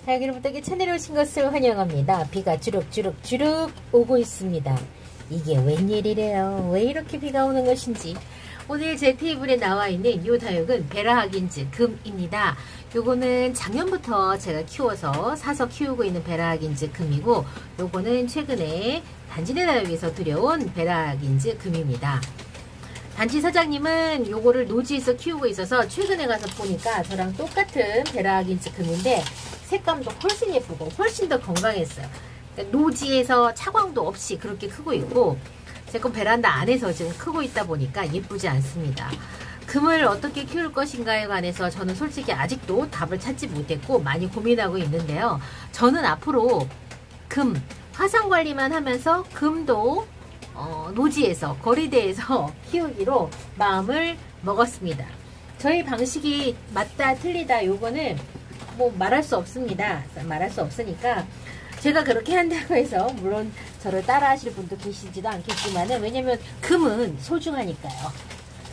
다육이로부터 채널에 오신 것을 환영합니다. 비가 주룩주룩 오고 있습니다. 이게 웬일이래요. 왜 이렇게 비가 오는 것인지. 오늘 제 테이블에 나와 있는 이 다육은 베라하긴즈 금입니다. 요거는 작년부터 제가 키워서 사서 키우고 있는 베라하긴즈 금이고, 요거는 최근에 단지네 다육에서 들여온 베라하긴즈 금입니다. 단지 사장님은 요거를 노지에서 키우고 있어서 최근에 가서 보니까 저랑 똑같은 베라하긴즈 금인데 색감도 훨씬 예쁘고 훨씬 더 건강했어요. 그러니까 노지에서 차광도 없이 그렇게 크고 있고, 제 건 베란다 안에서 지금 크고 있다 보니까 예쁘지 않습니다. 금을 어떻게 키울 것인가에 관해서 저는 솔직히 아직도 답을 찾지 못했고 많이 고민하고 있는데요. 저는 앞으로 금 화상관리만 하면서 금도 노지에서 거리대에서 키우기로 마음을 먹었습니다. 저희 방식이 맞다 틀리다 요거는 뭐 말할 수 없습니다. 말할 수 없으니까 제가 그렇게 한다고 해서 물론 저를 따라 하실 분도 계시지도 않겠지만은, 왜냐면 금은 소중하니까요.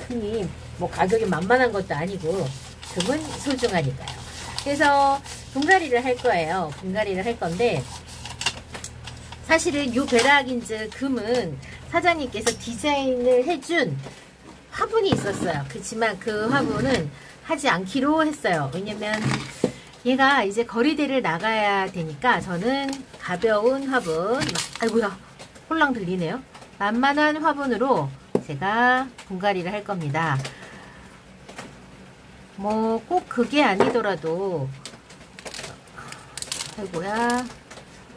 금이 뭐 가격이 만만한 것도 아니고 금은 소중하니까요. 그래서 분갈이를 할 거예요. 분갈이를 할 건데, 사실은 요 베라하긴즈 금은 사장님께서 디자인을 해준 화분이 있었어요. 그렇지만 그 화분은 하지 않기로 했어요. 왜냐면 얘가 이제 거리대를 나가야 되니까 저는 가벼운 화분, 아이고야 홀랑 들리네요. 만만한 화분으로 제가 분갈이를 할 겁니다. 뭐 꼭 그게 아니더라도, 아이고야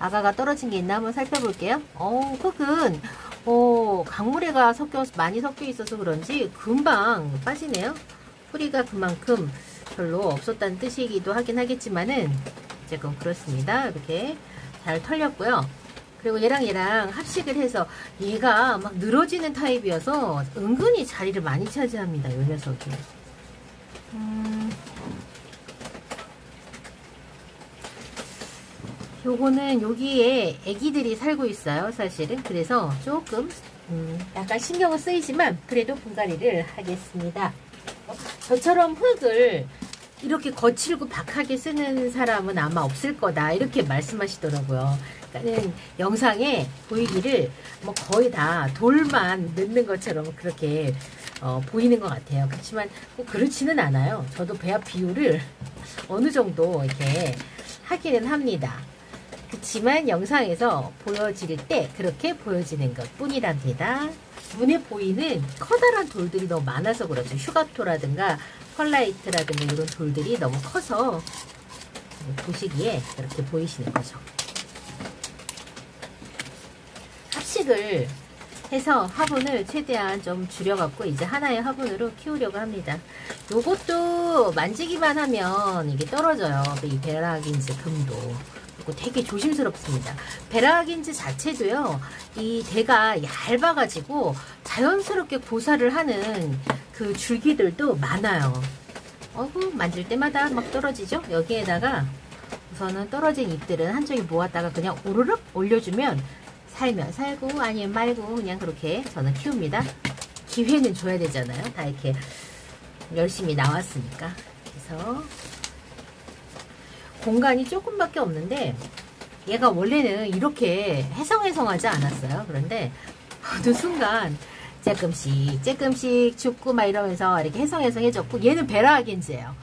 아가가 떨어진 게 있나 한번 살펴볼게요. 흙은 강물에가 많이 섞여 있어서 그런지 금방 빠지네요. 뿌리가 그만큼 별로 없었다는 뜻이기도 하긴 하겠지만은 조금 그렇습니다. 이렇게 잘 털렸고요. 그리고 얘랑 합식을 해서 얘가 막 늘어지는 타입이어서 은근히 자리를 많이 차지합니다. 이 녀석이. 요거는 여기에 애기들이 살고 있어요. 사실은. 그래서 조금 약간 신경은 쓰이지만 그래도 분갈이를 하겠습니다. 저처럼 흙을 이렇게 거칠고 박하게 쓰는 사람은 아마 없을 거다, 이렇게 말씀하시더라고요. 그러니까 영상에 보이기를 뭐 거의 다 돌만 넣는 것처럼 그렇게 보이는 것 같아요. 그렇지만 꼭 그렇지는 않아요. 저도 배합 비율을 어느 정도 이렇게 하기는 합니다. 그렇지만 영상에서 보여질 때 그렇게 보여지는 것 뿐이랍니다. 눈에 보이는 커다란 돌들이 너무 많아서 그렇죠. 휴가토라든가 펄라이트라든가 이런 돌들이 너무 커서 보시기에 그렇게 보이시는 거죠. 합식을 해서 화분을 최대한 좀 줄여갖고 이제 하나의 화분으로 키우려고 합니다. 요것도 만지기만 하면 이게 떨어져요. 이 베라하긴즈 금도. 되게 조심스럽습니다. 베라하긴즈 자체도요, 이 대가 얇아가지고 자연스럽게 고사를 하는 그 줄기들도 많아요. 만질 때마다 막 떨어지죠? 여기에다가 우선은 떨어진 잎들은 한쪽에 모았다가 그냥 오르륵 올려주면 살면 살고 아니면 말고 그냥 그렇게 저는 키웁니다. 기회는 줘야 되잖아요. 다 이렇게 열심히 나왔으니까. 그래서 공간이 조금밖에 없는데 얘가 원래는 이렇게 해성해성하지 않았어요. 그런데 어느 순간 조금씩 죽고 막 이러면서 이렇게 해성해성해졌고, 얘는 베라하긴즈예요.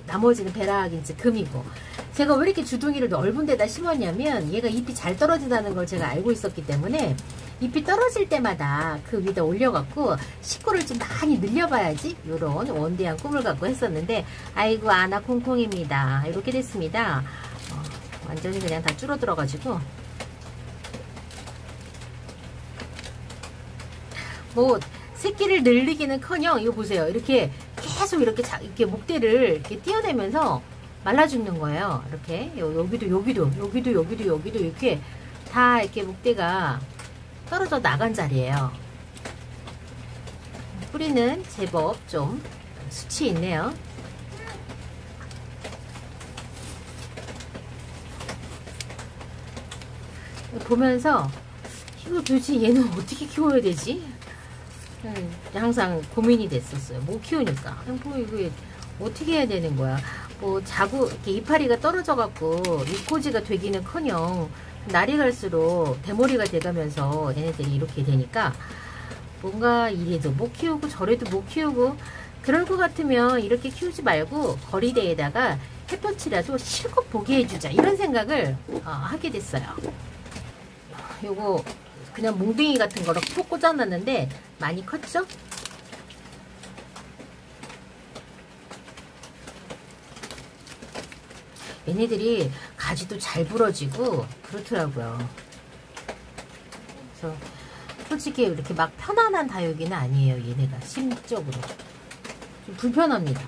나머지는 베라하긴즈 금이고, 제가 왜 이렇게 주둥이를 넓은 데다 심었냐면 얘가 잎이 잘 떨어진다는 걸 제가 알고 있었기 때문에 잎이 떨어질 때마다 그 위에다 올려갖고 식구를 좀 많이 늘려봐야지 요런 원대한 꿈을 갖고 했었는데, 아이고 아나 콩콩입니다. 이렇게 됐습니다. 완전히 그냥 다 줄어들어가지고 뭐 새끼를 늘리기는커녕 이거 보세요. 이렇게 계속 이렇게 목대를 이렇게 띄어내면서 말라 죽는 거예요. 이렇게 여기도 이렇게 다 이렇게 목대가 떨어져 나간 자리예요. 뿌리는 제법 좀 수치 있네요. 보면서 이거 도대체 얘는 어떻게 키워야 되지? 항상 고민이 됐었어요. 뭐 키우니까 뭐 이거 어떻게 해야 되는 거야. 뭐 자구 이렇게 이파리가 떨어져 갖고 입꼬지가 되기는커녕 날이 갈수록 대머리가 돼가면서 얘네들이 이렇게 되니까 뭔가 이래도 못 키우고 저래도 못 키우고 그럴 것 같으면 이렇게 키우지 말고 거리대에다가 햇볕이라도 실컷 보게 해주자 이런 생각을 하게 됐어요. 요거 그냥 몽둥이 같은 거로 푹 꽂아놨는데 많이 컸죠? 얘네들이 가지도 잘 부러지고 그렇더라고요. 그래서 솔직히 이렇게 막 편안한 다육이는 아니에요. 얘네가 심적으로 좀 불편합니다.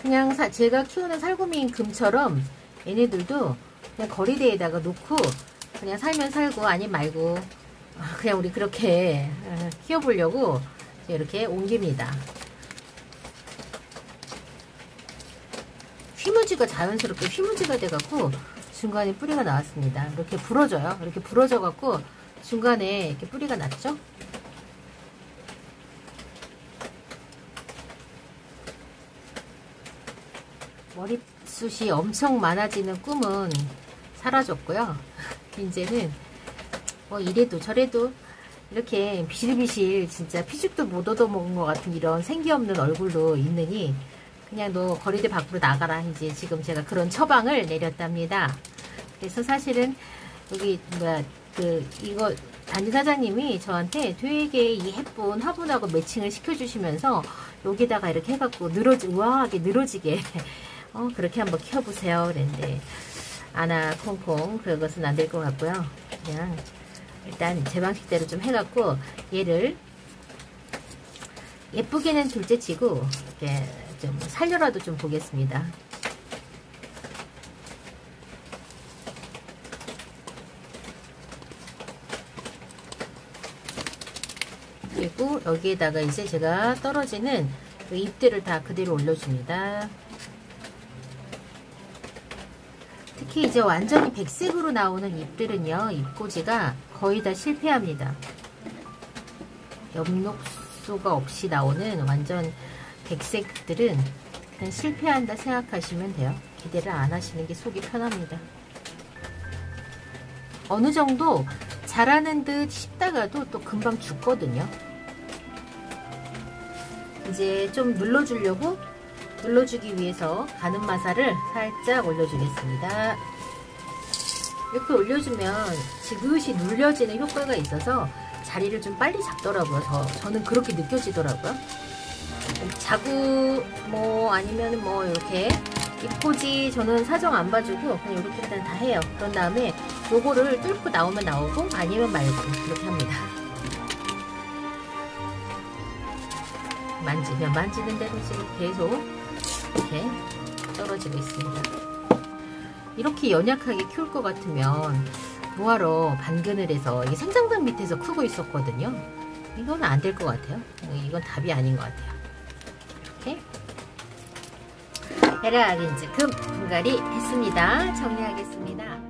그냥 제가 키우는 살구미인 금처럼 얘네들도 그냥 거리대에다가 놓고 그냥 살면 살고 아니면 말고 그냥 우리 그렇게 키워보려고 이렇게 옮깁니다. 휘무지가 자연스럽게 휘무지가 돼갖고 중간에 뿌리가 나왔습니다. 이렇게 부러져요. 이렇게 부러져갖고 중간에 이렇게 뿌리가 났죠. 머리숱이 엄청 많아지는 꿈은 사라졌고요. 이제는 뭐 이래도 저래도 이렇게 비실비실 진짜 피죽도 못 얻어먹은 것 같은 이런 생기 없는 얼굴로 있느니 그냥 너 거리대 밖으로 나가라. 이제 지금 제가 그런 처방을 내렸답니다. 그래서 사실은 여기 이거 단지 사장님이 저한테 되게 이 예쁜 화분하고 매칭을 시켜주시면서 여기다가 이렇게 해갖고 우아하게 늘어지게 그렇게 한번 키워보세요. 그랬는데 아나 콩콩 그것은 안 될 것 같고요. 그냥 일단 제 방식대로 좀 해갖고 얘를 예쁘게는 둘째치고 이렇게 좀 살려라도 좀 보겠습니다. 그리고 여기에다가 이제 제가 떨어지는 그 잎들을 다 그대로 올려줍니다. 특히 이제 완전히 백색으로 나오는 잎들은요, 잎꽂이가 거의 다 실패합니다. 엽록소가 없이 나오는 완전 백색들은 그냥 실패한다 생각하시면 돼요. 기대를 안 하시는 게 속이 편합니다. 어느 정도 자라는 듯 싶다가도 또 금방 죽거든요. 이제 좀 눌러주기 위해서 가는 마사를 살짝 올려주겠습니다. 이렇게 올려주면 지그시 눌려지는 효과가 있어서 자리를 좀 빨리 잡더라고요. 저는 그렇게 느껴지더라고요. 자구 아니면 이렇게 잎꽂이 저는 사정 안 봐주고 그냥 이렇게 일단 다 해요. 그런 다음에 요거를 뚫고 나오면 나오고 아니면 말고 이렇게 합니다. 만지는 대로 지금 계속 이렇게 떨어지고 있습니다. 이렇게 연약하게 키울 것 같으면 뭐하러 반근을 해서 이게 생장장 밑에서 크고 있었거든요. 이건 안 될 것 같아요. 이건 답이 아닌 것 같아요. 이렇게 헤라린즈 금 분갈이 했습니다. 정리하겠습니다.